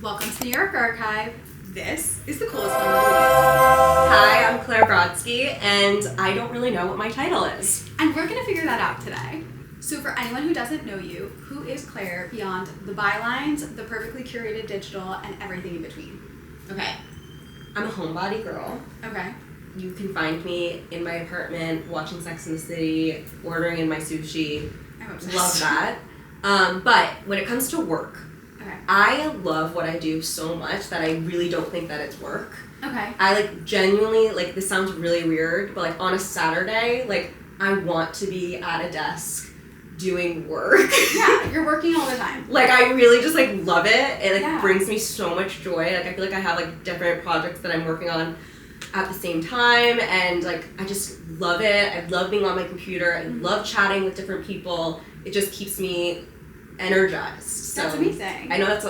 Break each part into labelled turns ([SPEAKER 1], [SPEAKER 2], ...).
[SPEAKER 1] Welcome to the New York Archive. This is the coolest one of the week.
[SPEAKER 2] Hi, I'm Brodsky, and I don't really know what my title is.
[SPEAKER 1] And we're going to figure that out today. So for anyone who doesn't know you, who is Claire beyond the bylines, the perfectly curated digital, and everything in between?
[SPEAKER 2] Okay. I'm a homebody girl.
[SPEAKER 1] Okay.
[SPEAKER 2] You can find me in my apartment, watching Sex and the City, ordering in my sushi.
[SPEAKER 1] I'm obsessed.
[SPEAKER 2] Love that. But when it comes to work,
[SPEAKER 1] Okay.
[SPEAKER 2] I love what I do so much that I really don't think that it's work.
[SPEAKER 1] Okay.
[SPEAKER 2] I genuinely, this sounds really weird, but on a Saturday, I want to be at a desk doing work.
[SPEAKER 1] Yeah, you're working all the time.
[SPEAKER 2] I really just love it. It
[SPEAKER 1] Yeah.
[SPEAKER 2] brings me so much joy. I feel like I have different projects that I'm working on at the same time, and I just love it. I love being on my computer. I love chatting with different people. It just keeps me energized. So
[SPEAKER 1] That's amazing.
[SPEAKER 2] I know that's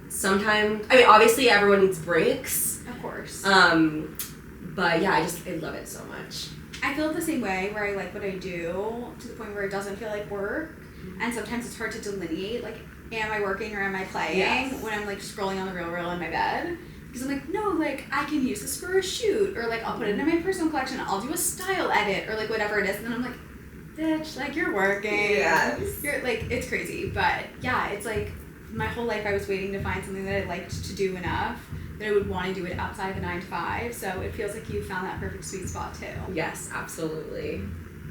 [SPEAKER 2] sometimes, obviously everyone needs breaks.
[SPEAKER 1] Of course.
[SPEAKER 2] But yeah, I love it so much.
[SPEAKER 1] I feel the same way, where I like what I do to the point where it doesn't feel like work, and sometimes it's hard to delineate, am I working or am I playing?
[SPEAKER 2] Yes.
[SPEAKER 1] When I'm scrolling on the real in my bed, because I'm no, I can use this for a shoot, or I'll put it in my personal collection, I'll do a style edit, or whatever it is, and then I'm bitch, you're working.
[SPEAKER 2] Yes.
[SPEAKER 1] You're it's crazy, but yeah, it's my whole life I was waiting to find something that I liked to do enough that I would want to do it outside of a 9-to-5, so it feels like you found that perfect sweet spot too.
[SPEAKER 2] Yes, absolutely.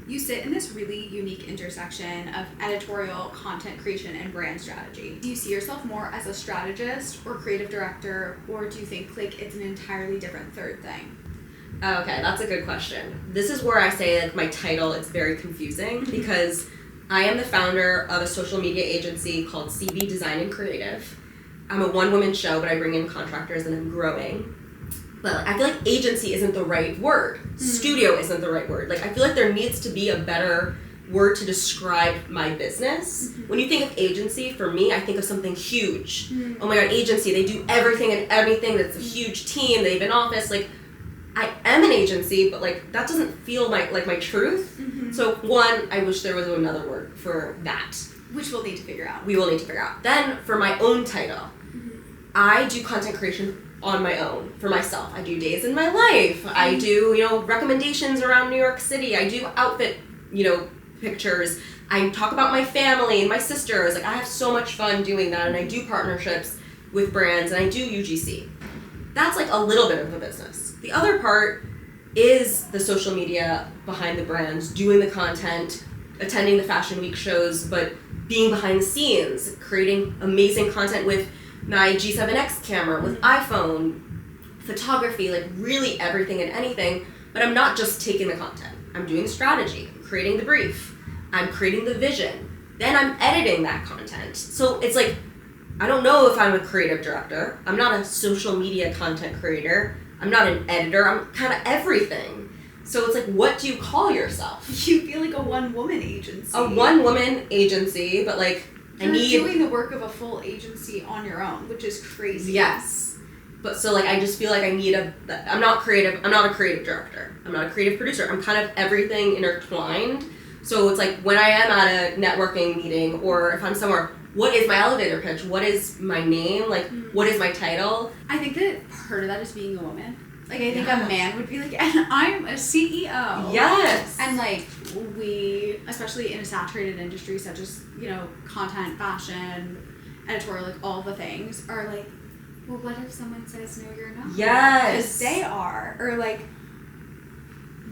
[SPEAKER 1] You sit in this really unique intersection of editorial, content creation, and brand strategy. Do you see yourself more as a strategist or creative director, or do you think it's an entirely different third thing?
[SPEAKER 2] Okay, that's a good question. This is where I say my title is very confusing because I am the founder of a social media agency called CB Design and Creative. I'm a one-woman show, but I bring in contractors and I'm growing. But I feel agency isn't the right word. Studio isn't the right word. I feel there needs to be a better word to describe my business. When you think of agency, for me, I think of something huge. Oh my God, agency, they do everything and anything. That's a huge team. They have an office. I am an agency, but that doesn't feel my truth. So one, I wish there was another word for that.
[SPEAKER 1] Which we'll need to figure out.
[SPEAKER 2] We will need to figure out. Then for my own title, I do content creation on my own for myself. I do days in my life. I do, recommendations around New York City. I do outfit, pictures. I talk about my family and my sisters. I have so much fun doing that, and I do partnerships with brands, and I do UGC. That's a little bit of a business. The other part is the social media behind the brands, doing the content, attending the Fashion Week shows, but being behind the scenes, creating amazing content with my G7X camera, with iPhone, photography, really everything and anything. But I'm not just taking the content. I'm doing the strategy, I'm creating the brief, I'm creating the vision, then I'm editing that content. So it's I don't know if I'm a creative director. I'm not a social media content creator. I'm not an editor. I'm kind of everything. So it's what do you call yourself?
[SPEAKER 1] You feel like a one-woman agency.
[SPEAKER 2] A one-woman agency, but
[SPEAKER 1] You're doing the work of a full agency on your own, which is crazy.
[SPEAKER 2] Yes. But so I just feel I need I'm not creative. I'm not a creative director. I'm not a creative producer. I'm kind of everything intertwined. So it's when I am at a networking meeting, or if I'm somewhere, what is my elevator pitch? What is my name? What is my title?
[SPEAKER 1] I think that part of that is being a woman. I think a man would be and I'm a CEO.
[SPEAKER 2] Yes.
[SPEAKER 1] And we, especially in a saturated industry such as, content, fashion, editorial, all the things, are well, what if someone says, no, you're not?
[SPEAKER 2] Yes.
[SPEAKER 1] Because they are. Or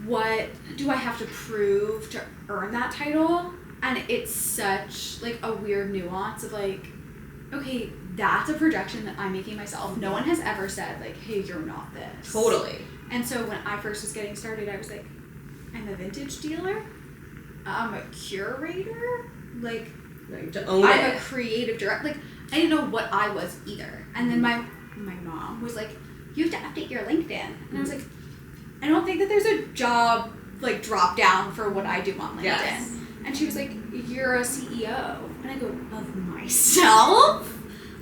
[SPEAKER 1] what do I have to prove to earn that title? And it's such a weird nuance of okay, that's a projection that I'm making myself. No one has ever said hey, you're not this.
[SPEAKER 2] Totally.
[SPEAKER 1] And so when I first was getting started, I was I'm a vintage dealer. I'm a curator.
[SPEAKER 2] To own
[SPEAKER 1] I'm
[SPEAKER 2] it.
[SPEAKER 1] a creative director. I didn't know what I was either. And then my mom was you have to update your LinkedIn. And I was I don't think that there's a job drop down for what I do on LinkedIn.
[SPEAKER 2] Yes.
[SPEAKER 1] And she was you're a CEO. And I go, of myself?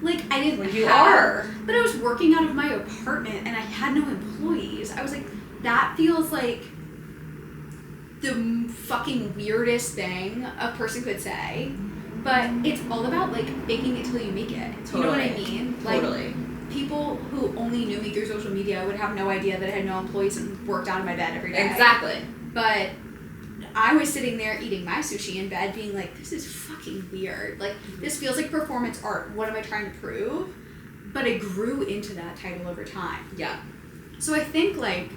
[SPEAKER 1] I didn't
[SPEAKER 2] you
[SPEAKER 1] have,
[SPEAKER 2] are.
[SPEAKER 1] But I was working out of my apartment and I had no employees. I was that feels the fucking weirdest thing a person could say. But it's all about faking it till you make it.
[SPEAKER 2] Totally.
[SPEAKER 1] You know what I mean?
[SPEAKER 2] Totally.
[SPEAKER 1] Like, people who only knew me through social media would have no idea that I had no employees and worked out of my bed every day.
[SPEAKER 2] Exactly.
[SPEAKER 1] But I was sitting there eating my sushi in bed being like, this is fucking weird. Like, this feels like performance art. What am I trying to prove? But I grew into that title over time.
[SPEAKER 2] Yeah.
[SPEAKER 1] So I think, like,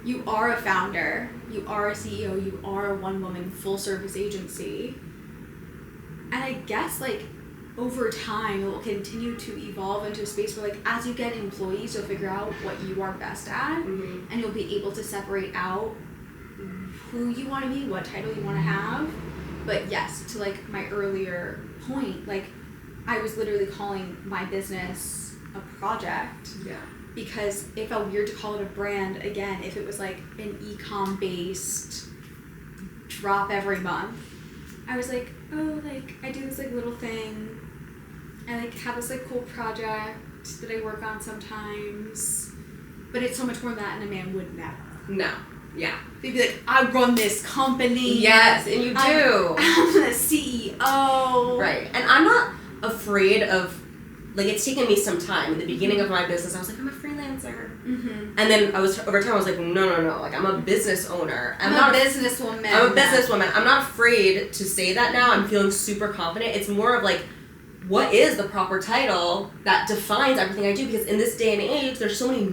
[SPEAKER 1] you are a founder, you are a CEO, you are a one-woman full-service agency. And I guess, like, over time, it will continue to evolve into a space where, like, as you get employees, you'll figure out what you are best at, and you'll be able to separate out who you want to be, what title you want to have. But yes, to, like, my earlier point, like, I was literally calling my business a project.
[SPEAKER 2] Yeah.
[SPEAKER 1] Because it felt weird to call it a brand, again, if it was, like, an e-com based drop every month. I was like, oh, like, I do this, like, little thing. I, like, have this, like, cool project that I work on sometimes. But it's so much more than that, and a man would never.
[SPEAKER 2] No. Yeah.
[SPEAKER 1] They'd be like, I run this company.
[SPEAKER 2] Yes, and you do.
[SPEAKER 1] I'm the CEO.
[SPEAKER 2] Right. And I'm not afraid of, like, it's taken me some time. In the beginning of my business, I was like, I'm a freelancer. And then over time, I was like, no. Like, I'm a business owner. I'm not a businesswoman. I'm a businesswoman. I'm not afraid to say that now. I'm feeling super confident. It's more of, like, what is the proper title that defines everything I do? Because in this day and age, there's so much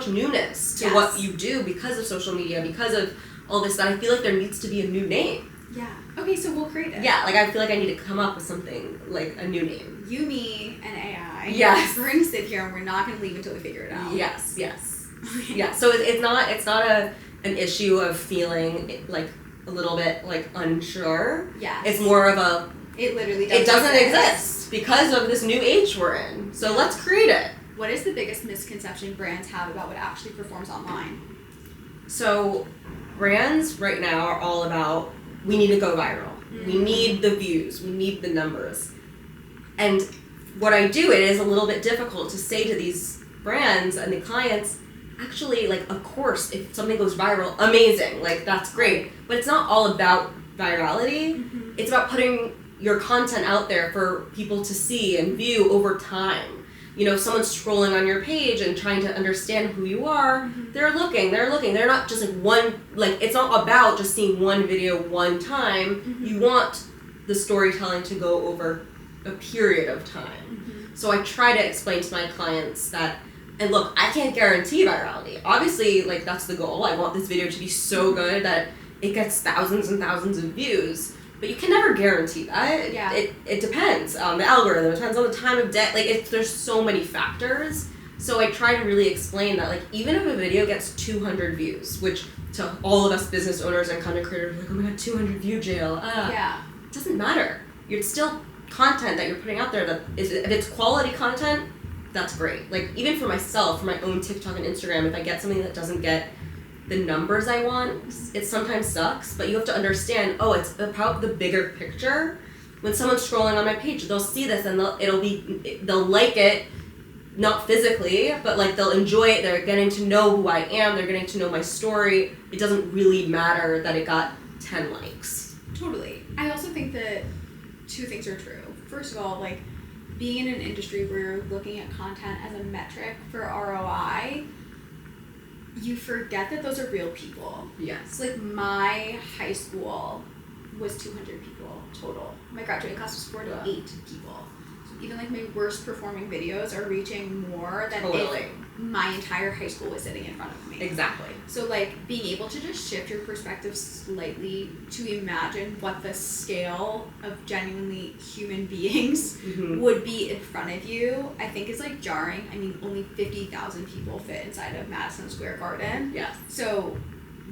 [SPEAKER 2] newness to what you do because of social media, because of all this, that I feel like there needs to be a new name.
[SPEAKER 1] Yeah. Okay, so we'll create it.
[SPEAKER 2] Yeah, like, I feel like I need to come up with something, like, a new name.
[SPEAKER 1] You, me, and AI.
[SPEAKER 2] Yes.
[SPEAKER 1] We're going to sit here and we're not going to leave until we figure it out.
[SPEAKER 2] Yes.
[SPEAKER 1] Okay.
[SPEAKER 2] Yeah, so it's not an issue of feeling, like, a little bit, like, unsure.
[SPEAKER 1] Yes.
[SPEAKER 2] It's more of a...
[SPEAKER 1] It literally
[SPEAKER 2] doesn't exist because of this new age we're in. So let's create it.
[SPEAKER 1] What is the biggest misconception brands have about what actually performs online?
[SPEAKER 2] So brands right now are all about, we need to go viral. We need the views. We need the numbers. And what I do, it is a little bit difficult to say to these brands and the clients, actually, like, of course, if something goes viral, amazing. Like, that's great. But it's not all about virality. It's about putting your content out there for people to see and view over time. You know, if someone's scrolling on your page and trying to understand who you are, they're looking. They're not just, like, it's not about just seeing one video one time. You want the storytelling to go over a period of time. So I try to explain to my clients that, and look, I can't guarantee virality. Obviously, like, that's the goal. I want this video to be so good that it gets thousands and thousands of views. But you can never guarantee that.
[SPEAKER 1] Yeah.
[SPEAKER 2] It depends on the algorithm. It depends on the time of day. Like, there's so many factors. So I try to really explain that, like, even if a video gets 200 views, which to all of us business owners and content creators are like, oh my god, 200 view jail. It doesn't matter. It's still content that you're putting out there that is, if it's quality content, that's great. Like, even for myself, for my own TikTok and Instagram, if I get something that doesn't get the numbers I want, it sometimes sucks, but you have to understand, oh, it's about the bigger picture. When someone's scrolling on my page, they'll see this and they'll like it, not physically, but, like, they'll enjoy it. They're getting to know who I am. They're getting to know my story. It doesn't really matter that it got 10 likes.
[SPEAKER 1] Totally. I also think that two things are true. First of all, like, being in an industry where you're looking at content as a metric for ROI, you forget that those are real people.
[SPEAKER 2] Yes.
[SPEAKER 1] So, like, my high school was 200 people total. My graduating class was 48 people. So even, like, my worst performing videos are reaching more than if my entire high school was sitting in front of me.
[SPEAKER 2] Exactly.
[SPEAKER 1] So, like, being able to just shift your perspective slightly to imagine what the scale of genuinely human beings would be in front of you, I think is, like, jarring. I mean, only 50,000 people fit inside of Madison Square Garden.
[SPEAKER 2] Yes.
[SPEAKER 1] So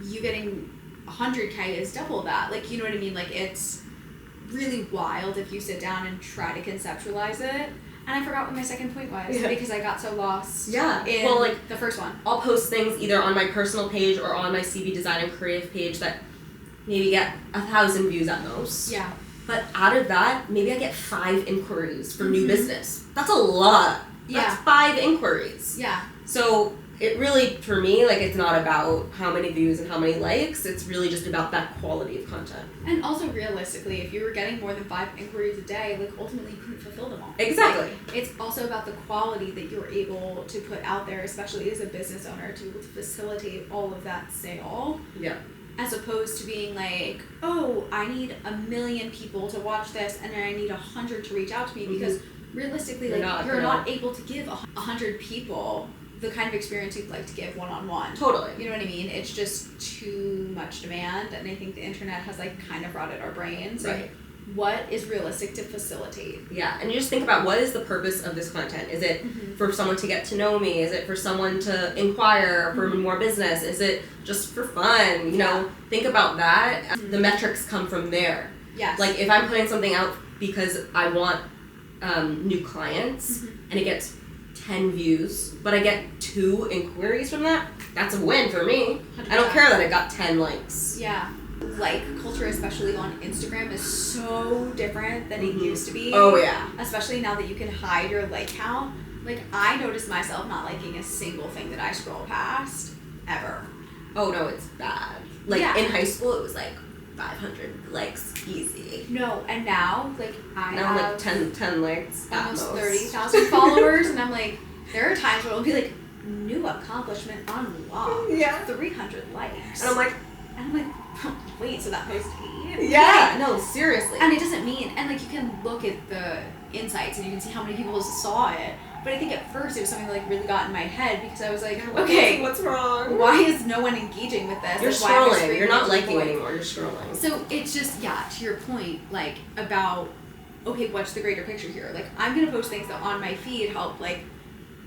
[SPEAKER 1] you getting 100K is double that. Like, you know what I mean? Like, it's really wild if you sit down and try to conceptualize it. And I forgot what my second point was because I got so lost in like the first one.
[SPEAKER 2] I'll post things either on my personal page or on my CB Design and Creative page that maybe get 1,000 views at most.
[SPEAKER 1] Yeah.
[SPEAKER 2] But out of that, maybe I get 5 inquiries for new business. That's a lot. That's 5 inquiries.
[SPEAKER 1] Yeah.
[SPEAKER 2] So it really, for me, like, it's not about how many views and how many likes. It's really just about that quality of content.
[SPEAKER 1] And also, realistically, if you were getting more than 5 inquiries a day, like, ultimately you couldn't fulfill them all.
[SPEAKER 2] Exactly.
[SPEAKER 1] Like, it's also about the quality that you're able to put out there, especially as a business owner, to be able to facilitate all of that sale.
[SPEAKER 2] Yeah.
[SPEAKER 1] As opposed to being like, oh, I need 1 million people to watch this, and then I need 100 to reach out to me, because realistically, you're not able to give 100 people the kind of experience you'd like to give one-on-one.
[SPEAKER 2] Totally.
[SPEAKER 1] You know what I mean? It's just too much demand, and I think the internet has like kind of rotted our brains.
[SPEAKER 2] Right.
[SPEAKER 1] Like, what is realistic to facilitate?
[SPEAKER 2] Yeah, and you just think about, what is the purpose of this content? Is it for someone to get to know me? Is it for someone to inquire for more business? Is it just for fun? You know, think about that. The metrics come from there.
[SPEAKER 1] Yes.
[SPEAKER 2] Like, if I'm putting something out because I want new clients, and it gets 10 views, but I get 2 inquiries from that, that's a win for me. 100%. I don't care that it got 10 likes.
[SPEAKER 1] Yeah. Like culture, especially on Instagram, is so different than it used to be.
[SPEAKER 2] Oh, yeah.
[SPEAKER 1] Especially now that you can hide your like count. Like, I noticed myself not liking a single thing that I scroll past, ever.
[SPEAKER 2] Oh, no, it's bad. Like, in high school, it was like 500 likes, easy.
[SPEAKER 1] No, and now, like, I have
[SPEAKER 2] like 10 likes
[SPEAKER 1] almost 30,000 followers, and I'm like, there are times where it'll be like, new accomplishment unlocked.
[SPEAKER 2] Yeah.
[SPEAKER 1] 300 likes.
[SPEAKER 2] And I'm like,
[SPEAKER 1] wait, so that post hate?
[SPEAKER 2] Yeah, no, seriously.
[SPEAKER 1] And it doesn't mean, and like, you can look at the insights and you can see how many people saw it. But I think at first it was something that like really got in my head, because I was like, okay,
[SPEAKER 2] what's wrong?
[SPEAKER 1] Why is no one engaging with this?
[SPEAKER 2] You're
[SPEAKER 1] like,
[SPEAKER 2] scrolling. You're not liking anymore. You're scrolling.
[SPEAKER 1] So it's just, to your point, like, about, okay, what's the greater picture here? Like, I'm going to post things that on my feed help, like,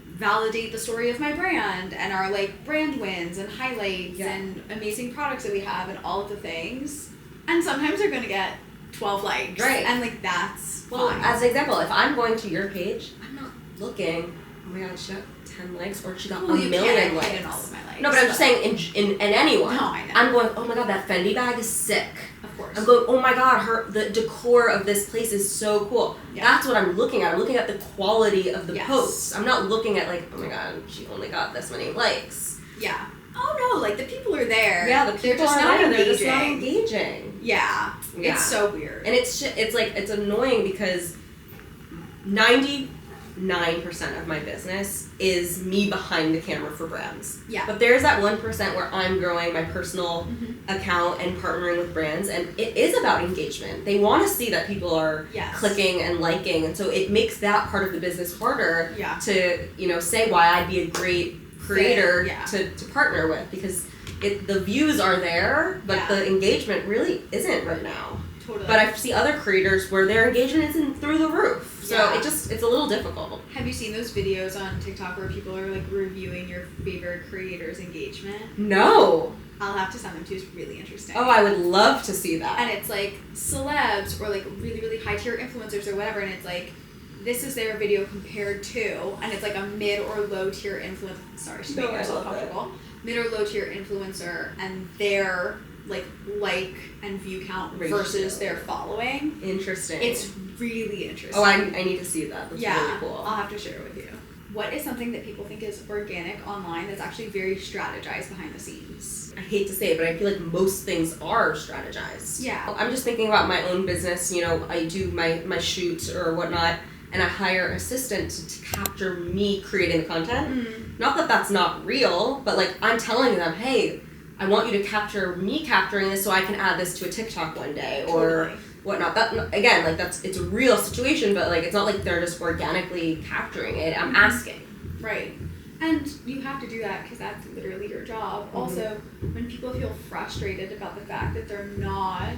[SPEAKER 1] validate the story of my brand and our, like, brand wins and highlights and amazing products that we have and all of the things. And sometimes they're going to get 12 likes.
[SPEAKER 2] Right.
[SPEAKER 1] And, like, that's
[SPEAKER 2] fine. As an example, if I'm going to your page, I'm not looking, oh my god, she got 10 likes, or she got 1 million likes.
[SPEAKER 1] In all of my likes.
[SPEAKER 2] No, but I'm just saying, in anyone.
[SPEAKER 1] No, I know.
[SPEAKER 2] I'm going, oh my god, that Fendi bag is sick.
[SPEAKER 1] Of course.
[SPEAKER 2] I'm going, oh my god, the decor of this place is so cool. Yeah. That's what I'm looking at. I'm looking at the quality of the posts. I'm not looking at like, oh my god, she only got this many likes.
[SPEAKER 1] Yeah. Oh no, like, the people are there.
[SPEAKER 2] Yeah, the people
[SPEAKER 1] are
[SPEAKER 2] there. They're just not engaging.
[SPEAKER 1] Yeah. It's so weird.
[SPEAKER 2] And it's like, it's annoying because 99% of my business is me behind the camera for brands.
[SPEAKER 1] Yeah.
[SPEAKER 2] But there's that 1% where I'm growing my personal account and partnering with brands, and it is about engagement. They want to see that people are clicking and liking, and so it makes that part of the business harder to, you know, say why I'd be a great creator to partner with, because the views are there, but the engagement really isn't right now.
[SPEAKER 1] Totally.
[SPEAKER 2] But I see other creators where their engagement isn't through the roof. So it's a little difficult.
[SPEAKER 1] Have you seen those videos on TikTok where people are like reviewing your favorite creators' engagement?
[SPEAKER 2] No.
[SPEAKER 1] I'll have to send them to you. It's really interesting.
[SPEAKER 2] Oh, I would love to see that.
[SPEAKER 1] And it's like celebs or like really, really high tier influencers or whatever, and it's like, this is their video compared to, and it's like a mid or low tier influencer. Sorry, she's making herself comfortable. Mid or low tier influencer and their like and view count versus their following.
[SPEAKER 2] Interesting.
[SPEAKER 1] It's really interesting.
[SPEAKER 2] Oh, I need to see that. That's really cool.
[SPEAKER 1] I'll have to share it with you. What is something that people think is organic online that's actually very strategized behind the scenes?
[SPEAKER 2] I hate to say it, but I feel like most things are strategized.
[SPEAKER 1] Yeah.
[SPEAKER 2] I'm just thinking about my own business. You know, I do my shoot or whatnot, and I hire an assistant to capture me creating the content. Not that that's not real, but like, I'm telling them, hey, I want you to capture me capturing this so I can add this to a TikTok one day or whatnot. That, again, like, it's a real situation, but like, it's not like they're just organically capturing it. I'm asking.
[SPEAKER 1] Right. And you have to do that because that's literally your job. Also, when people feel frustrated about the fact that they're not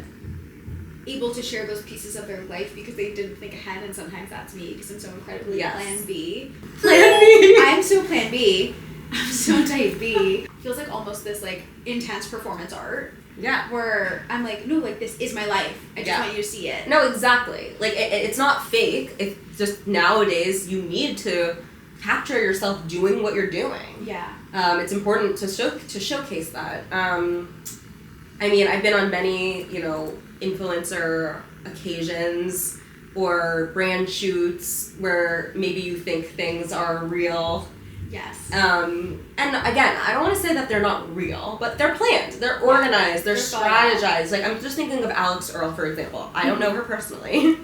[SPEAKER 1] able to share those pieces of their life because they didn't think ahead, and sometimes that's me because I'm so incredibly plan B. Plan B! I'm so plan B. I'm so type B. Feels like almost this like intense performance art.
[SPEAKER 2] Yeah.
[SPEAKER 1] Where I'm like, no, like, this is my life. I just want you to see it.
[SPEAKER 2] No, exactly. Like, it's not fake. It's just nowadays you need to capture yourself doing what you're doing.
[SPEAKER 1] Yeah.
[SPEAKER 2] It's important to showcase that. I mean, I've been on many, you know, influencer occasions or brand shoots where maybe you think things are real
[SPEAKER 1] Yes.
[SPEAKER 2] And again, I don't want to say that they're not real, but they're planned, they're organized, they're strategized. Like, I'm just thinking of Alex Earl, for example. I don't know her personally.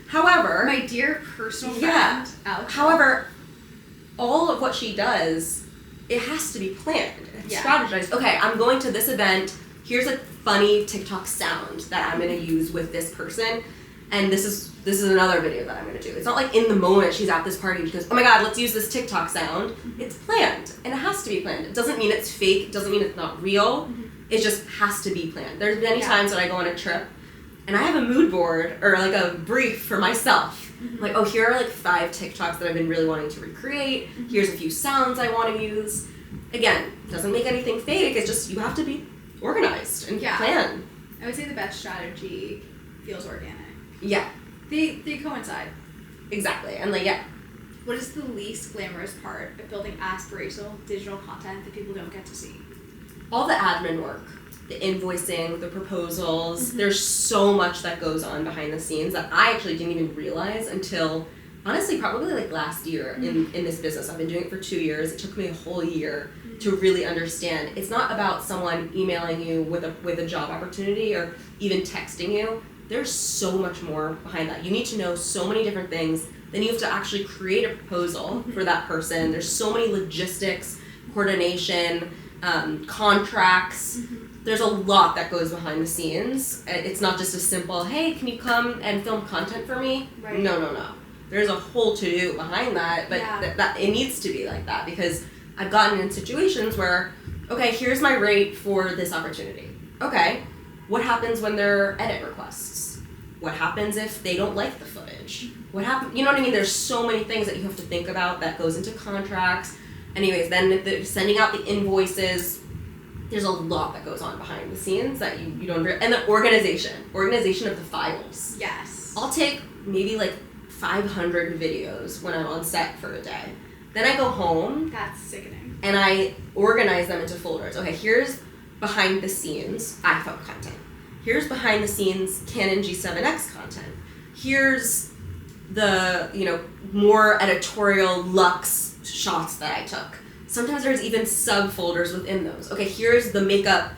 [SPEAKER 2] However,
[SPEAKER 1] my dear personal friend, Alex.
[SPEAKER 2] However, all of what she does, it has to be planned, strategized. Okay, I'm going to this event. Here's a funny TikTok sound that I'm going to use with this person, and this is another video that I'm going to do. It's not like in the moment she's at this party and she goes, oh my god, let's use this TikTok sound. It's planned, and it has to be planned. It doesn't mean it's fake. It doesn't mean it's not real. It just has to be planned. There's many times that I go on a trip, and I have a mood board or like a brief for myself. Like, oh, here are like 5 TikToks that I've been really wanting to recreate. Here's a few sounds I want to use. Again, doesn't make anything fake. It's just you have to be organized and plan.
[SPEAKER 1] I would say the best strategy feels organic.
[SPEAKER 2] Yeah.
[SPEAKER 1] They coincide.
[SPEAKER 2] Exactly. And like,
[SPEAKER 1] what is the least glamorous part of building aspirational digital content that people don't get to see?
[SPEAKER 2] All the admin work, the invoicing, the proposals. There's so much that goes on behind the scenes that I actually didn't even realize until, honestly, probably like last year in this business. I've been doing it for 2 years. It took me a whole year to really understand. It's not about someone emailing you with a job opportunity or even texting you. There's so much more behind that. You need to know so many different things. Then you have to actually create a proposal for that person. There's so many logistics, coordination, contracts. There's a lot that goes behind the scenes. It's not just a simple, hey, can you come and film content for me?
[SPEAKER 1] Right.
[SPEAKER 2] No. There's a whole to-do behind that, but that it needs to be like that because I've gotten in situations where, okay, here's my rate for this opportunity. Okay, what happens when there are edit requests? What happens if they don't like the footage? What happens? You know what I mean? There's so many things that you have to think about that goes into contracts. Anyways, then sending out the invoices. There's a lot that goes on behind the scenes that you don't. And the organization of the files.
[SPEAKER 1] Yes.
[SPEAKER 2] I'll take maybe like 500 videos when I'm on set for a day. Then I go home.
[SPEAKER 1] That's sickening.
[SPEAKER 2] And I organize them into folders. Okay, here's behind the scenes iPhone content. Here's behind the scenes Canon G7X content. Here's the, more editorial luxe shots that I took. Sometimes there's even subfolders within those. Okay, here's the makeup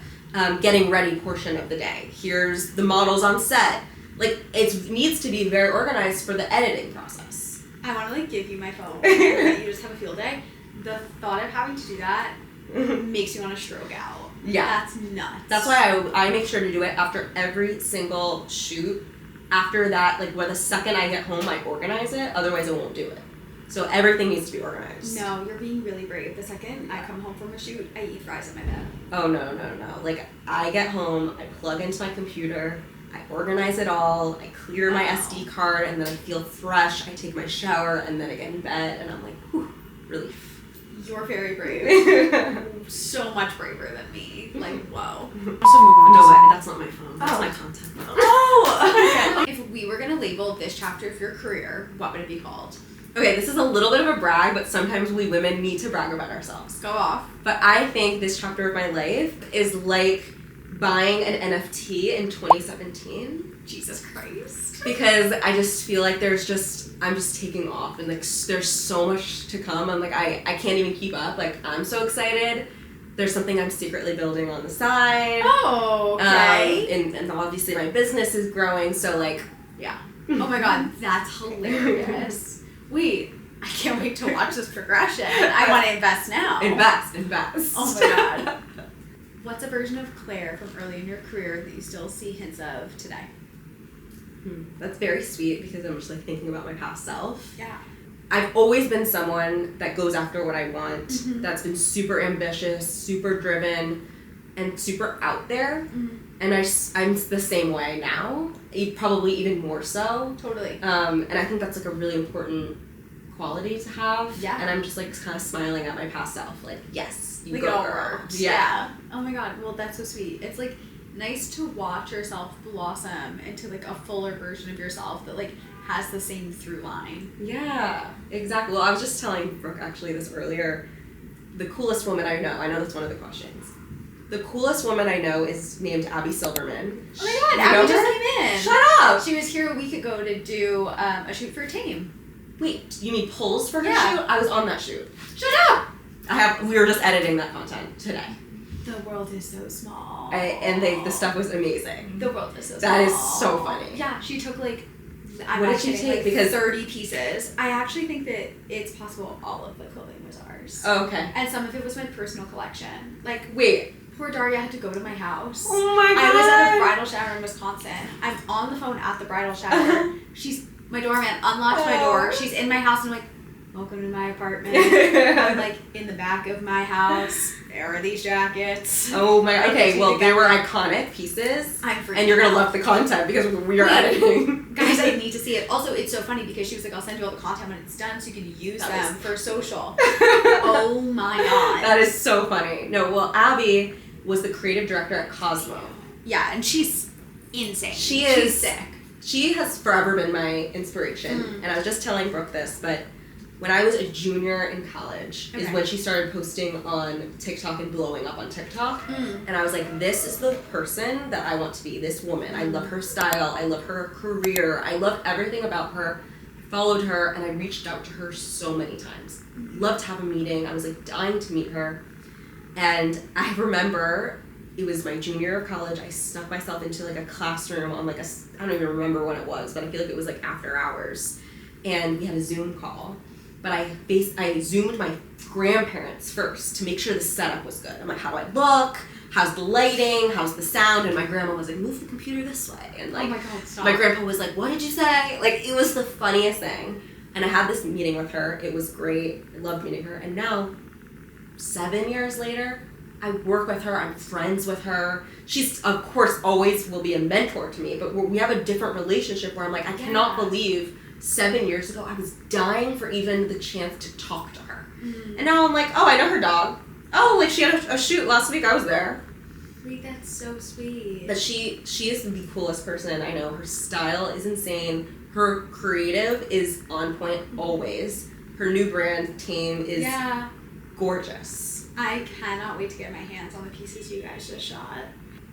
[SPEAKER 2] getting ready portion of the day. Here's the models on set. Like, it needs to be very organized for the editing process.
[SPEAKER 1] I want to give you my phone and you just have a field day. The thought of having to do that makes you want to stroke out.
[SPEAKER 2] Yeah.
[SPEAKER 1] That's nuts.
[SPEAKER 2] That's why I make sure to do it after every single shoot. After that, like, the second I get home, I organize it. Otherwise, I won't do it. So everything needs to be organized.
[SPEAKER 1] No, you're being really brave. The second I come home from a shoot, I eat fries at my bed.
[SPEAKER 2] Oh, no. Like, I get home, I plug into my computer, I organize it all, I clear my SD card, and then I feel fresh. I take my shower, and then I get in bed, and I'm like, whew, relief.
[SPEAKER 1] You're very brave. So much braver than me. Like, whoa.
[SPEAKER 2] So move on. No, that's not my phone. That's my content.
[SPEAKER 1] Oh! If we were going to label this chapter of your career, what would it be called?
[SPEAKER 2] Okay, this is a little bit of a brag, but sometimes we women need to brag about ourselves.
[SPEAKER 1] Go off.
[SPEAKER 2] But I think this chapter of my life is like buying an NFT in 2017.
[SPEAKER 1] Jesus Christ.
[SPEAKER 2] Because I just feel like I'm just taking off, and like there's so much to come. I'm like, I can't even keep up. Like, I'm so excited. There's something I'm secretly building on the side.
[SPEAKER 1] Oh, okay.
[SPEAKER 2] And obviously my business is growing, so like, yeah.
[SPEAKER 1] Oh my god, that's hilarious. Wait, I can't wait to watch this progression. I want to invest now.
[SPEAKER 2] Invest.
[SPEAKER 1] Oh my god. What's a version of Claire from early in your career that you still see hints of today?
[SPEAKER 2] That's very sweet because I'm just like thinking about my past self.
[SPEAKER 1] Yeah.
[SPEAKER 2] I've always been someone that goes after what I want, that's been super ambitious, super driven, and super out there. And I'm the same way now, probably even more so.
[SPEAKER 1] Totally.
[SPEAKER 2] And I think that's like a really important quality to have.
[SPEAKER 1] Yeah.
[SPEAKER 2] And I'm just like kind of smiling at my past self, like, yes, you
[SPEAKER 1] like
[SPEAKER 2] go,
[SPEAKER 1] it
[SPEAKER 2] girl.
[SPEAKER 1] works. Yeah. Oh my god, well that's so sweet. It's like nice to watch yourself blossom into like a fuller version of yourself that like has the same through line.
[SPEAKER 2] Yeah, exactly. Well, I was just telling Brooke actually this earlier. The coolest woman I know that's one of the questions. The coolest woman I know is named Abby Silverman.
[SPEAKER 1] Oh my god, Abby just came in.
[SPEAKER 2] Shut up!
[SPEAKER 1] She was here a week ago to do a shoot for Tame.
[SPEAKER 2] Wait, you mean polls for her
[SPEAKER 1] Yeah.
[SPEAKER 2] shoot? I was on that shoot.
[SPEAKER 1] Shut up!
[SPEAKER 2] We were just editing that content today.
[SPEAKER 1] The world is so small.
[SPEAKER 2] The stuff was amazing.
[SPEAKER 1] The world is so small.
[SPEAKER 2] That is so funny.
[SPEAKER 1] Yeah, she took like,
[SPEAKER 2] what did she take?
[SPEAKER 1] Like
[SPEAKER 2] because
[SPEAKER 1] 30 pieces. I actually think that it's possible all of the clothing was ours.
[SPEAKER 2] Oh, okay.
[SPEAKER 1] And some of it was my personal collection. Like,
[SPEAKER 2] wait.
[SPEAKER 1] Poor Daria had to go to my house.
[SPEAKER 2] Oh my god.
[SPEAKER 1] I was at a bridal shower in Wisconsin. I'm on the phone at the bridal shower. My doorman unlocked my door. She's in my house and I'm like, welcome to my apartment. I'm like in the back of my house. There are these jackets.
[SPEAKER 2] Oh my, okay, well they were iconic pieces. And you're gonna love the content because we are editing.
[SPEAKER 1] Guys, I need to see it. Also, it's so funny because she was like, I'll send you all the content when it's done so you can use them for social. Oh my god.
[SPEAKER 2] That is so funny. No, well Abby was the creative director at Cosmo.
[SPEAKER 1] Yeah, and she's insane.
[SPEAKER 2] She's
[SPEAKER 1] sick.
[SPEAKER 2] She has forever been my inspiration. And I was just telling Brooke this, but when I was a junior in college is when she started posting on TikTok and blowing up on TikTok. And I was like, this is the person that I want to be, this woman. I love her style. I love her career. I love everything about her. I followed her and I reached out to her so many times. Loved to have a meeting. I was like dying to meet her. And I remember it was my junior year of college. I snuck myself into like a classroom on like I don't even remember when it was, but I feel like it was like after hours. And we had a Zoom call. But I Zoomed my grandparents first to make sure the setup was good. I'm like, how do I look? How's the lighting? How's the sound? And my grandma was like, move the computer this way. And like,
[SPEAKER 1] oh my god, stop.
[SPEAKER 2] My grandpa was like, what did you say? Like, it was the funniest thing. And I had this meeting with her. It was great. I loved meeting her. And now, 7 years later, I work with her. I'm friends with her. She's, of course, always will be a mentor to me. But we have a different relationship where I'm like, I cannot believe 7 years ago, I was dying for even the chance to talk to her. And now I'm like, oh, I know her dog. Oh, like she had a shoot last week, I was there.
[SPEAKER 1] Wait, that's so sweet.
[SPEAKER 2] But she is the coolest person I know. Her style is insane. Her creative is on point always. Her new brand, Tame, is gorgeous.
[SPEAKER 1] I cannot wait to get my hands on the pieces you guys just shot.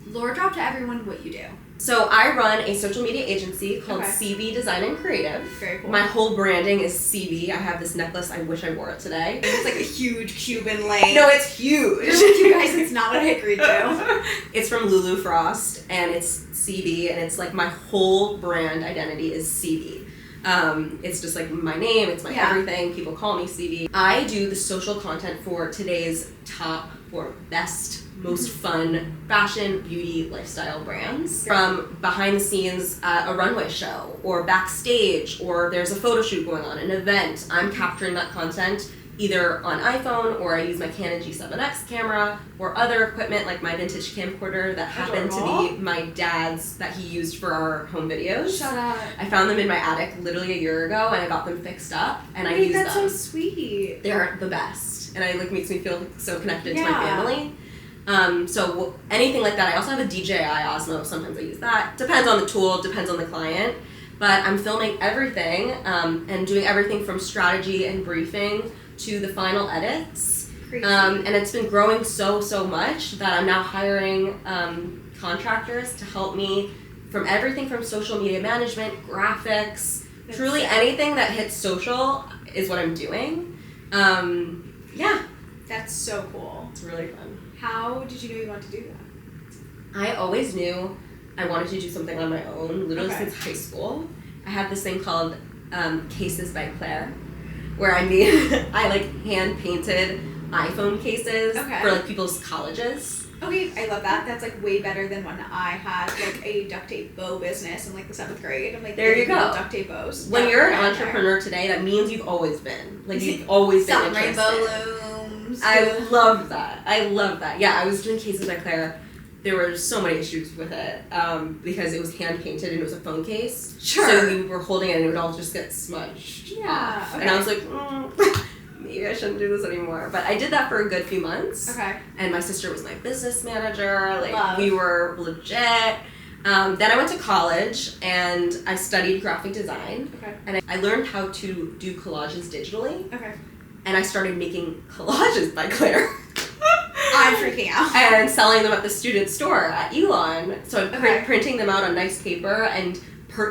[SPEAKER 1] Lore drop to everyone what you do.
[SPEAKER 2] So I run a social media agency called CB Design and Creative.
[SPEAKER 1] Very cool.
[SPEAKER 2] My whole branding is CB. I have this necklace. I wish I wore it today.
[SPEAKER 1] It's like a huge Cuban link.
[SPEAKER 2] No, it's huge.
[SPEAKER 1] You guys, it's not what I agreed to.
[SPEAKER 2] It's from Lulu Frost, and it's CB, and it's like my whole brand identity is CB. It's just like my name, it's my everything. People call me CB. I do the social content for today's top or best, most fun fashion, beauty, lifestyle brands. From behind the scenes at a runway show or backstage, or there's a photo shoot going on, an event. I'm capturing that content either on iPhone, or I use my Canon G7X camera, or other equipment like my vintage camcorder that happened to be my dad's that he used for our home videos.
[SPEAKER 1] Shut up.
[SPEAKER 2] I found them in my attic literally a year ago, and I got them fixed up, and I used them.
[SPEAKER 1] That's so sweet.
[SPEAKER 2] They're the best, and it makes me feel so connected to my family. So anything like that. I also have a DJI Osmo. Sometimes I use that. Depends on the tool, depends on the client. But I'm filming everything and doing everything from strategy and briefing to the final edits. And it's been growing so much that I'm now hiring contractors to help me from everything from social media management, graphics, truly anything that hits social is what I'm doing.
[SPEAKER 1] That's so cool.
[SPEAKER 2] It's really fun.
[SPEAKER 1] How did you know you wanted to do that?
[SPEAKER 2] I always knew I wanted to do something on my own, literally since high school. I have this thing called Cases by Claire, where I hand painted iPhone cases for like people's colleges.
[SPEAKER 1] Okay, I love that. That's like way better than when I had like a duct tape bow business in like the 7th grade. I'm like,
[SPEAKER 2] there you go.
[SPEAKER 1] Duct tape bows.
[SPEAKER 2] When you're an entrepreneur today, that means you've always been. Like you've always been interested.
[SPEAKER 1] Rainbow looms.
[SPEAKER 2] I love that. Yeah, I was doing Cases by Claire. There were so many issues with it because it was hand painted and it was a phone case.
[SPEAKER 1] Sure.
[SPEAKER 2] So we were holding it and it would all just get smudged off. Okay. And I was like, maybe I shouldn't do this anymore. But I did that for a good few months.
[SPEAKER 1] Okay.
[SPEAKER 2] And my sister was my business manager. Like we were legit. Then I went to college and I studied graphic design. Okay. And I learned how to do collages digitally.
[SPEAKER 1] Okay.
[SPEAKER 2] And I started making collages by Claire.
[SPEAKER 1] I'm freaking out.
[SPEAKER 2] And selling them at the student store at Elon. So I'm printing them out on nice paper and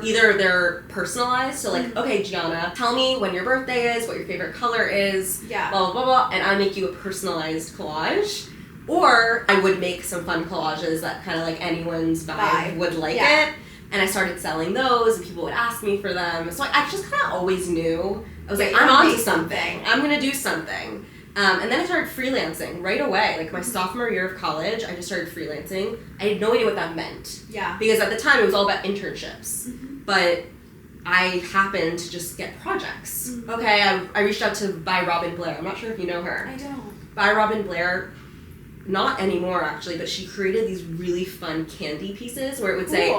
[SPEAKER 2] either they're personalized, so like, okay, Gianna, tell me when your birthday is, what your favorite color is, blah, blah, blah, blah, and I make you a personalized collage. Or I would make some fun collages that kind of like anyone's vibe would like it. And I started selling those, and people would ask me for them. So I just kind of always knew. I was like, I'm onto something. I'm going to do something. And then I started freelancing right away. Like my sophomore year of college, I just started freelancing. I had no idea what that meant.
[SPEAKER 1] Yeah.
[SPEAKER 2] Because at the time, it was all about internships. But I happened to just get projects. Okay, I reached out to By Robin Blair. I'm not sure if you know her.
[SPEAKER 1] I don't.
[SPEAKER 2] By Robin Blair, not anymore actually, but she created these really fun candy pieces where it would say,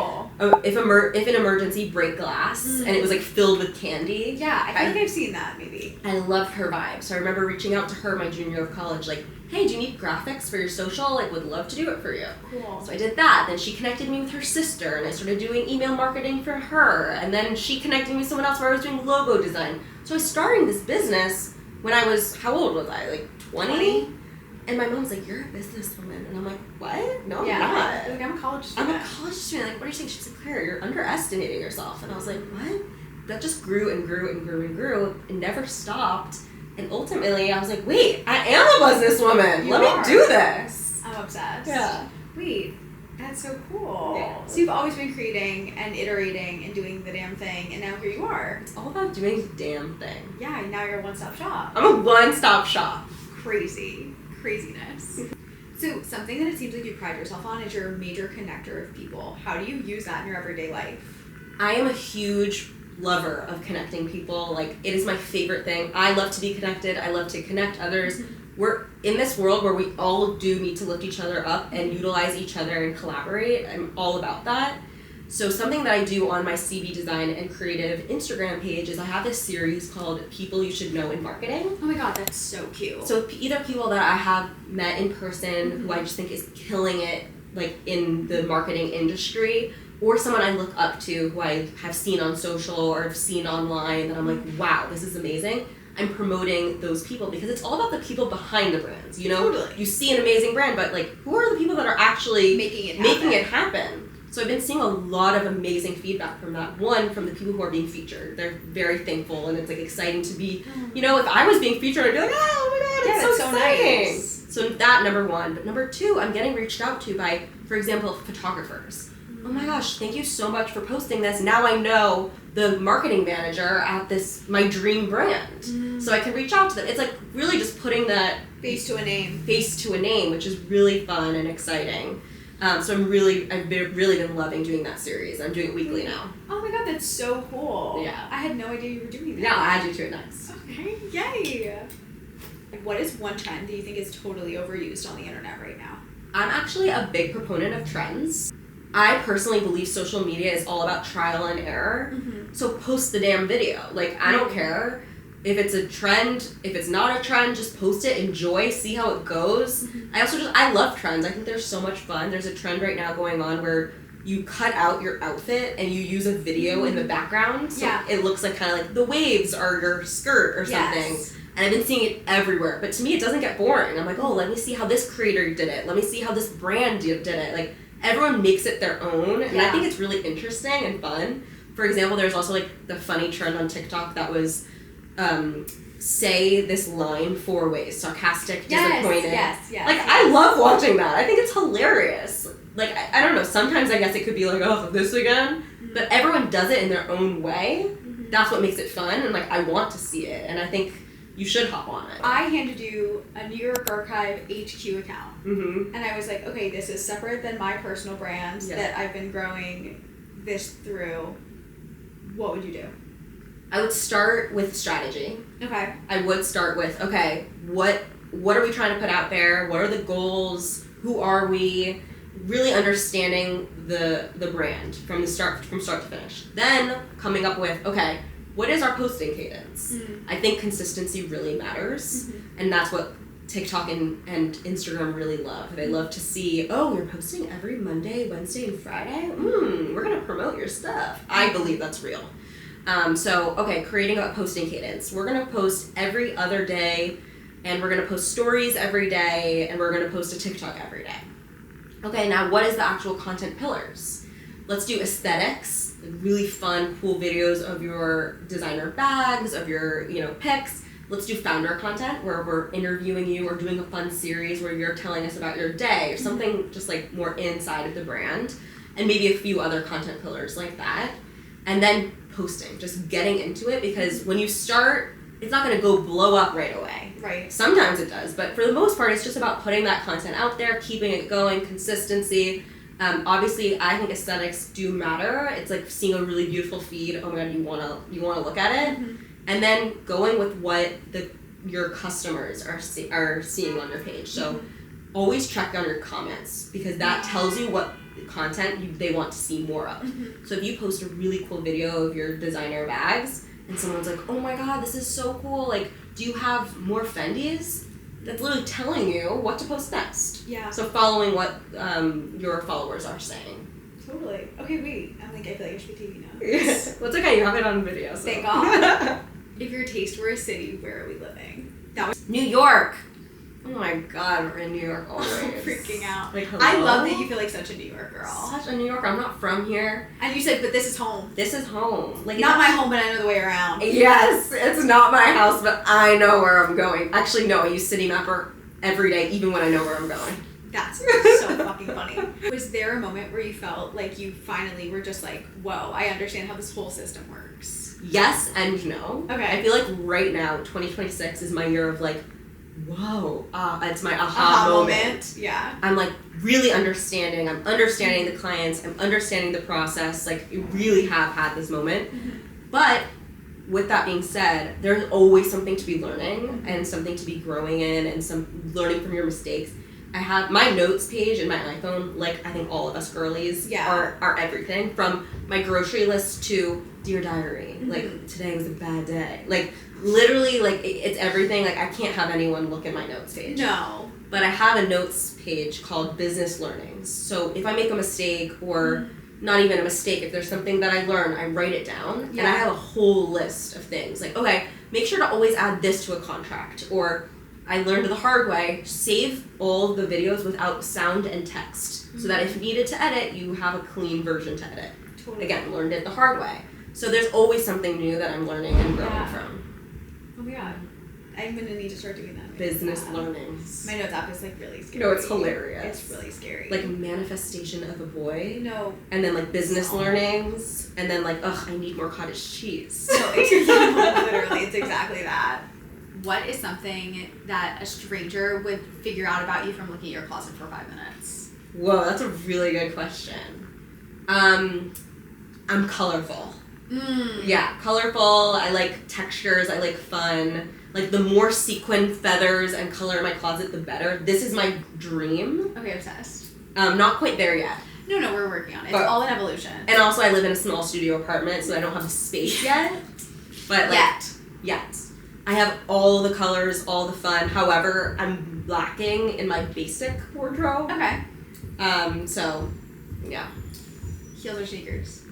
[SPEAKER 2] if an emergency, break glass, and it was like filled with candy.
[SPEAKER 1] Yeah, I feel like I've seen that maybe.
[SPEAKER 2] I loved her vibe, so I remember reaching out to her my junior year of college, like, hey, do you need graphics for your social? Like, would love to do it for you.
[SPEAKER 1] Cool.
[SPEAKER 2] So I did that. Then she connected me with her sister, and I started doing email marketing for her. And then she connected me with someone else where I was doing logo design. So I was starting this business when I was, how old was I? Like 20? And my mom's like, you're a businesswoman. And I'm like, what? No, I'm not.
[SPEAKER 1] Like, I'm a college student.
[SPEAKER 2] I'm a college student. Like, what are you saying? She's like, Claire, you're underestimating yourself. And I was like, what? That just grew and grew and grew and grew. It never stopped. And ultimately, I was like, wait, I am a businesswoman. Let me do this.
[SPEAKER 1] I'm obsessed.
[SPEAKER 2] Yeah.
[SPEAKER 1] Wait, that's so cool.
[SPEAKER 2] Yeah.
[SPEAKER 1] So you've always been creating and iterating and doing the damn thing, and now here you are.
[SPEAKER 2] It's all about doing the damn thing.
[SPEAKER 1] Yeah, now you're a one-stop shop.
[SPEAKER 2] I'm a one-stop shop.
[SPEAKER 1] Craziness. So something that it seems like you pride yourself on is you're a major connector of people. How do you use that in your everyday life?
[SPEAKER 2] I am a huge lover of connecting people. Like, it is my favorite thing. I love to be connected. I love to connect others. We're in this world where we all do need to lift each other up and utilize each other and collaborate. I'm all about that. So something that I do on my CV design and creative Instagram page is I have this series called People You Should Know in Marketing.
[SPEAKER 1] Oh my god, that's so cute.
[SPEAKER 2] So either people that I have met in person who I just think is killing it, like in the marketing industry, or someone I look up to who I have seen on social or have seen online that I'm like, wow, this is amazing. I'm promoting those people because it's all about the people behind the brands. You know,
[SPEAKER 1] Totally.
[SPEAKER 2] You see an amazing brand, but like, who are the people that are actually
[SPEAKER 1] making it happen?
[SPEAKER 2] So I've been seeing a lot of amazing feedback from that. One, from the people who are being featured. They're very thankful, and it's like exciting to be, you know, if I was being featured, I'd be like, oh my god, it's so exciting.
[SPEAKER 1] Nice.
[SPEAKER 2] So that, number one. But number two, I'm getting reached out to by, for example, photographers. Oh my gosh, thank you so much for posting this. Now I know the marketing manager at this, my dream brand. So I can reach out to them. It's like really just putting that
[SPEAKER 1] face to a name,
[SPEAKER 2] which is really fun and exciting. So I've really been loving doing that series. I'm doing it weekly now.
[SPEAKER 1] Oh my god, that's so cool.
[SPEAKER 2] Yeah.
[SPEAKER 1] I had no idea you were doing that.
[SPEAKER 2] Yeah, I'll add you to it next.
[SPEAKER 1] Okay, yay. What is one trend that you think is totally overused on the internet right now?
[SPEAKER 2] I'm actually a big proponent of trends. I personally believe social media is all about trial and error. So post the damn video. Like, I don't care if it's a trend, if it's not a trend, just post it, enjoy, see how it goes. I love trends. I think they're so much fun. There's a trend right now going on where you cut out your outfit and you use a video in the background. So it looks like kind of like the waves are your skirt or something. And I've been seeing it everywhere. But to me, it doesn't get boring. I'm like, oh, let me see how this creator did it. Let me see how this brand did it. Like, everyone makes it their own. And I think it's really interesting and fun. For example, there's also like the funny trend on TikTok that was say this line 4 ways: sarcastic, disappointed.
[SPEAKER 1] Yes.
[SPEAKER 2] Like, I love watching that. I think it's hilarious. Like, I don't know, sometimes I guess it could be like, oh, this again? But everyone does it in their own way. That's what makes it fun, and like, I want to see it, and I think you should hop on it.
[SPEAKER 1] I handed you a New York Archive HQ account, and I was like, okay, this is separate than my personal brand that I've been growing this through. What would you do?
[SPEAKER 2] I would start with strategy.
[SPEAKER 1] Okay.
[SPEAKER 2] I would start with, okay, what are we trying to put out there? What are the goals? Who are we? Really understanding the brand from start to finish. Then coming up with, okay, what is our posting cadence? I think consistency really matters, and that's what TikTok and Instagram really love. They love to see, oh, you're posting every Monday, Wednesday, and Friday? We're going to promote your stuff. I believe that's real. So, okay, creating a posting cadence. We're going to post every other day, and we're going to post stories every day, and we're going to post a TikTok every day. Okay, now what is the actual content pillars? Let's do aesthetics. really fun, cool videos of your designer bags, of your, picks. Let's do founder content where we're interviewing you or doing a fun series where you're telling us about your day or something just like more inside of the brand, and maybe a few other content pillars like that. And then posting, just getting into it, because when you start, it's not going to go blow up right away.
[SPEAKER 1] Right.
[SPEAKER 2] Sometimes it does, but for the most part, it's just about putting that content out there, keeping it going, consistency. Obviously, I think aesthetics do matter. It's like seeing a really beautiful feed. Oh my god, you wanna look at it, and then going with what your customers are seeing on your page. So always check on your comments, because that tells you what content they want to see more of. So if you post a really cool video of your designer bags and someone's like, oh my god, this is so cool, like, do you have more Fendis? That's literally telling you what to post next.
[SPEAKER 1] Yeah.
[SPEAKER 2] So following what your followers are saying.
[SPEAKER 1] Totally. Okay, wait. I feel like I should be taking notes.
[SPEAKER 2] Well, it's okay, you have it on video. So.
[SPEAKER 1] Thank God. If your taste were a city, where are we living? That was
[SPEAKER 2] New York. Oh my god, we're in New York always.
[SPEAKER 1] I'm freaking out.
[SPEAKER 2] Like, hello?
[SPEAKER 1] I love that you feel like such a New York girl.
[SPEAKER 2] Such a New Yorker. I'm not from here.
[SPEAKER 1] And you said, but this is home.
[SPEAKER 2] This is home. Like,
[SPEAKER 1] Not my home, but I know the way around.
[SPEAKER 2] Yes, it's not my house, but I know where I'm going. Actually, no, I use City Mapper every day, even when I know where I'm going.
[SPEAKER 1] That's so fucking funny. Was there a moment where you felt like you finally were just like, whoa, I understand how this whole system works?
[SPEAKER 2] Yes and no.
[SPEAKER 1] Okay.
[SPEAKER 2] I feel like right now, 2026 is my year of like, whoa, it's my aha moment.
[SPEAKER 1] Yeah.
[SPEAKER 2] I'm like really understanding. I'm understanding the clients. I'm understanding the process. Like, you really have had this moment. But with that being said, there's always something to be learning and something to be growing in and some learning from your mistakes. I have my notes page in my iPhone, like I think all of us girlies are everything, from my grocery list to Dear Diary. Like, today was a bad day. Like, literally, like, it's everything. Like, I can't have anyone look at my notes page.
[SPEAKER 1] No.
[SPEAKER 2] But I have a notes page called Business Learnings. So if I make a mistake, or not even a mistake, if there's something that I learn, I write it down. And I have a whole list of things. Like, okay, make sure to always add this to a contract. Or I learned the hard way, save all the videos without sound and text. So that if needed to edit, you have a clean version to edit.
[SPEAKER 1] Totally.
[SPEAKER 2] Again, learned it the hard way. So there's always something new that I'm learning and growing from.
[SPEAKER 1] Oh my god. I'm gonna need to start doing that.
[SPEAKER 2] Business learnings.
[SPEAKER 1] My notes app is like really scary.
[SPEAKER 2] No, it's hilarious.
[SPEAKER 1] It's really scary.
[SPEAKER 2] Like, manifestation of a boy.
[SPEAKER 1] No.
[SPEAKER 2] And then like business learnings. And then like, ugh, I need more cottage cheese.
[SPEAKER 1] No, literally, it's exactly that. What is something that a stranger would figure out about you from looking at your closet for 5 minutes?
[SPEAKER 2] Whoa, that's a really good question. I'm colorful. Yeah, colorful. I like textures. I like fun. Like, the more sequin, feathers, and color in my closet, the better. This is my dream.
[SPEAKER 1] Okay, obsessed.
[SPEAKER 2] Not quite there yet.
[SPEAKER 1] No, we're working on it. It's all an evolution.
[SPEAKER 2] And also, I live in a small studio apartment, so I don't have the space yet. But like, yet. I have all the colors, all the fun. However, I'm lacking in my basic wardrobe.
[SPEAKER 1] Okay.
[SPEAKER 2] So, yeah.
[SPEAKER 1] Heels or sneakers?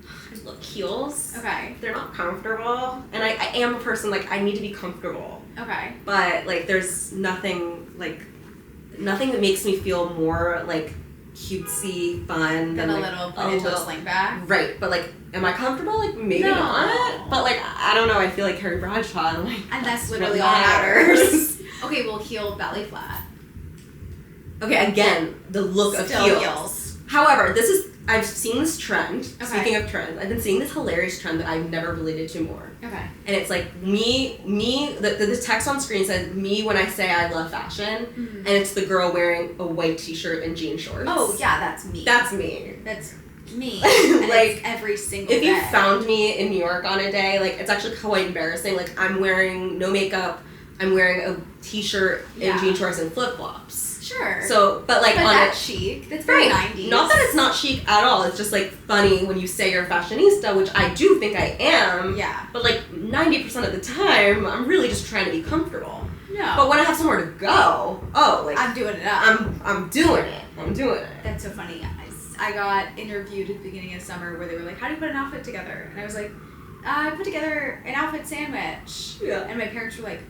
[SPEAKER 2] I love heels.
[SPEAKER 1] Okay.
[SPEAKER 2] They're not comfortable. And I am a person, like, I need to be comfortable.
[SPEAKER 1] Okay.
[SPEAKER 2] But, like, there's nothing that makes me feel more, like, cutesy, fun
[SPEAKER 1] than
[SPEAKER 2] like,
[SPEAKER 1] a little put into a sling bag.
[SPEAKER 2] Right, but like, am I comfortable? Like, maybe not. But like, I don't know. I feel like Carrie Bradshaw. Like,
[SPEAKER 1] and that's literally all that matters. Okay, well, heel, belly flat.
[SPEAKER 2] Okay, again, the look of heels. However, I've seen this trend. Okay. Speaking of trends, I've been seeing this hilarious trend that I've never related to more.
[SPEAKER 1] Okay.
[SPEAKER 2] And it's like the text on screen says me when I say I love fashion, and it's the girl wearing a white t-shirt and jean shorts.
[SPEAKER 1] Oh yeah, that's me.
[SPEAKER 2] That's me.
[SPEAKER 1] That's me.
[SPEAKER 2] Like,
[SPEAKER 1] every single day.
[SPEAKER 2] If you found me in New York on a day, like, it's actually quite embarrassing. Like, I'm wearing no makeup, I'm wearing a t-shirt and jean shorts and flip-flops.
[SPEAKER 1] Sure.
[SPEAKER 2] So, but
[SPEAKER 1] that's chic. That's very 90s.
[SPEAKER 2] Not that it's not chic at all. It's just like funny when you say you're a fashionista, which I do think I am.
[SPEAKER 1] Yeah.
[SPEAKER 2] But like 90% of the time, I'm really just trying to be comfortable.
[SPEAKER 1] No.
[SPEAKER 2] But when I have somewhere to go,
[SPEAKER 1] I'm doing it up.
[SPEAKER 2] I'm doing it. I'm doing it.
[SPEAKER 1] That's so funny. I got interviewed at the beginning of summer where they were like, "How do you put an outfit together?" And I was like, "I put together an outfit sandwich."
[SPEAKER 2] Yeah.
[SPEAKER 1] And my parents were like,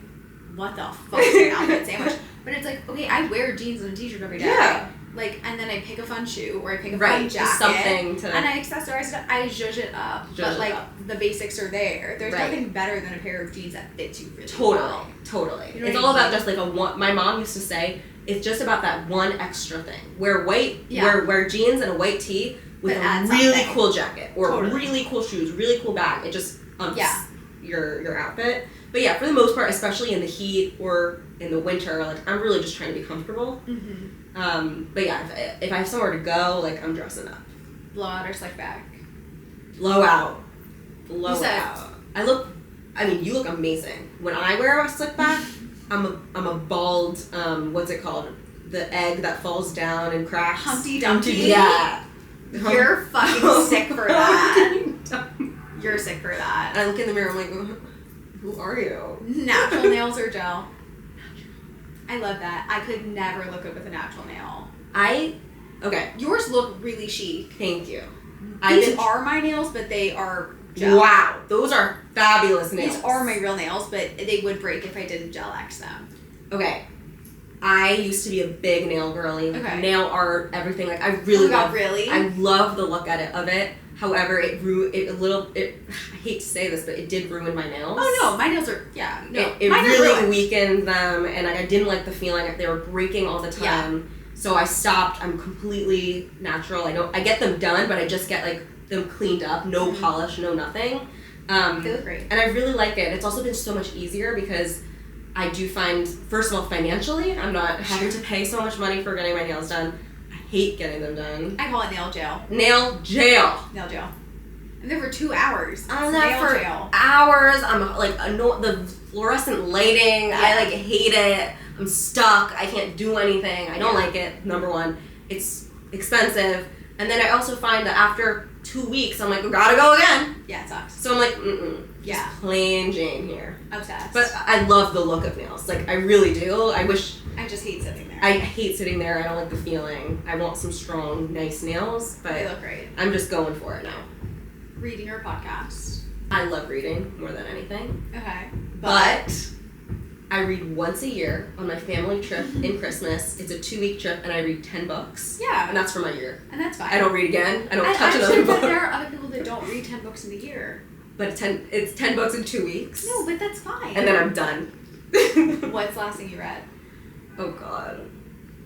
[SPEAKER 1] "What the fuck is an outfit sandwich?" But it's like, okay, I wear jeans and a t-shirt every day.
[SPEAKER 2] Yeah.
[SPEAKER 1] Like, and then I pick a fun shoe or I pick a
[SPEAKER 2] right,
[SPEAKER 1] fun jacket.
[SPEAKER 2] just something to.
[SPEAKER 1] And I accessorize it. I zhuzh it up. But like the basics are there. There's nothing better than a pair of jeans that fits you really well.
[SPEAKER 2] Totally.
[SPEAKER 1] You know
[SPEAKER 2] it's all about just like my mom used to say, it's just about that one extra thing. Wear jeans and a white tee with a really cool jacket or really cool shoes, really cool bag. It just your outfit. But yeah, for the most part, especially in the heat or in the winter, like I'm really just trying to be comfortable. But yeah, if I have somewhere to go, like I'm dressing up.
[SPEAKER 1] Blowout or slick back?
[SPEAKER 2] Blowout.
[SPEAKER 1] You said,
[SPEAKER 2] You look amazing. When I wear a slick back, I'm a bald, what's it called? The egg that falls down and cracks.
[SPEAKER 1] Humpty Dumpty?
[SPEAKER 2] Yeah.
[SPEAKER 1] You're fucking sick for that. You're sick for that.
[SPEAKER 2] And I look in the mirror, I'm like, who are you?
[SPEAKER 1] Natural nails or gel? I love that. I could never look good with a natural nail.
[SPEAKER 2] Okay.
[SPEAKER 1] Yours look really chic.
[SPEAKER 2] Thank you.
[SPEAKER 1] These are my nails, but they are gel.
[SPEAKER 2] Wow. Those are fabulous nails.
[SPEAKER 1] These are my real nails, but they would break if I didn't gel X them.
[SPEAKER 2] Okay. I used to be a big nail girly.
[SPEAKER 1] Okay.
[SPEAKER 2] Nail art, everything. Like I really I love the look of it. However, I hate to say this, but it did ruin my nails.
[SPEAKER 1] Oh no, my nails are
[SPEAKER 2] It really weakened them, and I didn't like the feeling. They were breaking all the time. Yeah. So I stopped. I'm completely natural. I get them done, but I just get like them cleaned up, no polish, no nothing.
[SPEAKER 1] They look great.
[SPEAKER 2] And I really like it. It's also been so much easier because I do find, first of all, financially, I'm not having to pay so much money for getting my nails done. I hate getting them done.
[SPEAKER 1] I call it nail jail.
[SPEAKER 2] Nail jail.
[SPEAKER 1] Nail jail. I'm there for 2 hours.
[SPEAKER 2] I'm there for hours. I'm like, the fluorescent lighting, I like hate it. I'm stuck. I can't do anything. I don't like it, number one. It's expensive. And then I also find that after 2 weeks, I'm like, we gotta go again.
[SPEAKER 1] Yeah, it sucks.
[SPEAKER 2] So I'm like, just plain Jane here.
[SPEAKER 1] Obsessed.
[SPEAKER 2] But I love the look of nails. Like, I really do. I
[SPEAKER 1] just hate sitting there.
[SPEAKER 2] I hate sitting there. I don't like the feeling. I want some strong, nice nails, but
[SPEAKER 1] they look great.
[SPEAKER 2] I'm just going for it now.
[SPEAKER 1] Reading or podcast?
[SPEAKER 2] I love reading more than anything.
[SPEAKER 1] Okay.
[SPEAKER 2] But I read once a year on my family trip in Christmas. It's a 2-week trip, and I read 10 books.
[SPEAKER 1] Yeah.
[SPEAKER 2] And that's for my year.
[SPEAKER 1] And that's fine.
[SPEAKER 2] I don't read again. I don't touch another book.
[SPEAKER 1] But there are other people that don't read 10 books in a year.
[SPEAKER 2] But it's 10 books in 2 weeks.
[SPEAKER 1] No, but that's fine.
[SPEAKER 2] And then I'm done.
[SPEAKER 1] What's the last thing you read?
[SPEAKER 2] Oh, God.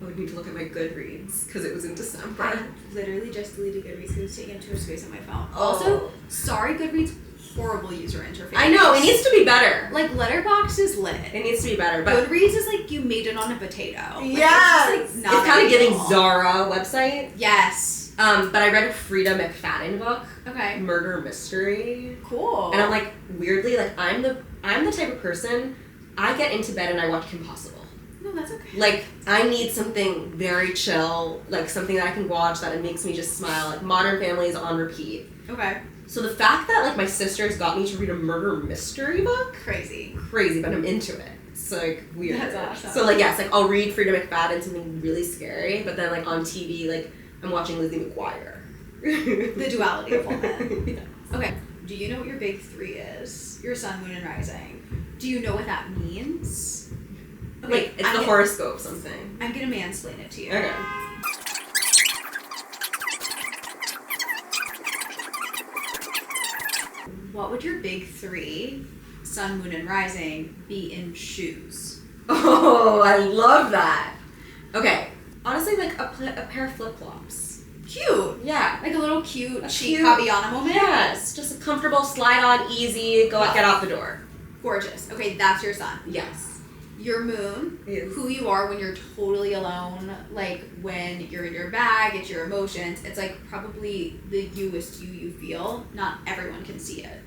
[SPEAKER 2] I would need to look at my Goodreads, because it was in December.
[SPEAKER 1] I literally just deleted Goodreads because it was taking up too much space on my phone.
[SPEAKER 2] Oh.
[SPEAKER 1] Also, sorry Goodreads, horrible user interface.
[SPEAKER 2] I know, it needs to be better.
[SPEAKER 1] Like, Letterboxd is lit.
[SPEAKER 2] It needs to be better, but
[SPEAKER 1] Goodreads is like you made it on a potato. Like,
[SPEAKER 2] yes!
[SPEAKER 1] It's
[SPEAKER 2] kind of giving Zara website.
[SPEAKER 1] Yes.
[SPEAKER 2] But I read a Frida McFadden book.
[SPEAKER 1] Okay.
[SPEAKER 2] Murder mystery.
[SPEAKER 1] Cool.
[SPEAKER 2] And I'm like, weirdly, like I'm the type of person, I get into bed and I watch Kim Possible.
[SPEAKER 1] No, that's okay.
[SPEAKER 2] Like, I need something very chill, like something that I can watch that it makes me just smile. Like, Modern Family is on repeat.
[SPEAKER 1] Okay.
[SPEAKER 2] So the fact that, like, my sisters got me to read a murder mystery book?
[SPEAKER 1] Crazy,
[SPEAKER 2] but I'm into it. It's, like, weird.
[SPEAKER 1] That's awesome.
[SPEAKER 2] So, like, yes, like, I'll read Frida McFadden, something really scary, but then, like, on TV, like, I'm watching Lizzie McGuire.
[SPEAKER 1] The duality of woman.
[SPEAKER 2] Yes.
[SPEAKER 1] Okay. Do you know what your big 3 is? Your sun, moon, and rising. Do you know what that means? Okay,
[SPEAKER 2] like, it's the horoscope something.
[SPEAKER 1] I'm gonna mansplain it to you.
[SPEAKER 2] Okay.
[SPEAKER 1] What would your big 3, sun, moon, and rising, be in shoes?
[SPEAKER 2] Oh, I love that. Okay. Honestly, like a pair of flip-flops.
[SPEAKER 1] Cute.
[SPEAKER 2] Yeah.
[SPEAKER 1] Like a little cute chic Fabiana moment?
[SPEAKER 2] Yes. Just a comfortable, slide on, easy, get out the door.
[SPEAKER 1] Gorgeous. Okay, that's your sun.
[SPEAKER 2] Yes.
[SPEAKER 1] Your moon,
[SPEAKER 2] is
[SPEAKER 1] who you are when you're totally alone, like when you're in your bag, it's your emotions. It's like probably the youest you feel. Not everyone can see it.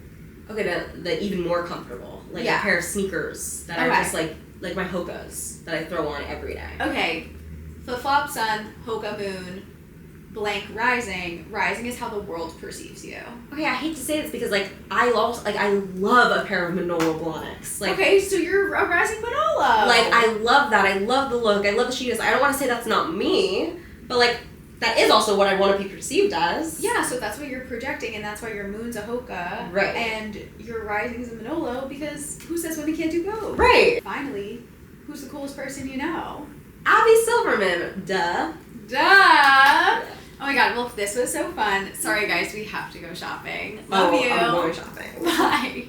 [SPEAKER 2] Okay, the even more comfortable. Like a pair of sneakers that are just like my Hokas that I throw on every day.
[SPEAKER 1] Okay. Flip-flop sun, Hoka moon, blank rising. Rising is how the world perceives you.
[SPEAKER 2] Okay, I hate to say this because I love a pair of Manolo Blahniks. Like,
[SPEAKER 1] okay, so you're a rising Manolo.
[SPEAKER 2] Like, I love that. I love the look. I love the shoes. I don't want to say that's not me, but like that is also what I want to be perceived as.
[SPEAKER 1] Yeah, so that's what you're projecting, and that's why your moon's a Hoka.
[SPEAKER 2] Right.
[SPEAKER 1] And your rising is a Manolo because who says women can't do both?
[SPEAKER 2] Right.
[SPEAKER 1] Finally, who's the coolest person you know?
[SPEAKER 2] Abby Silverman. Duh.
[SPEAKER 1] Duh! Oh my god, well, this was so fun. Sorry, guys, we have to go shopping. Love you.
[SPEAKER 2] I'm going shopping.
[SPEAKER 1] Bye.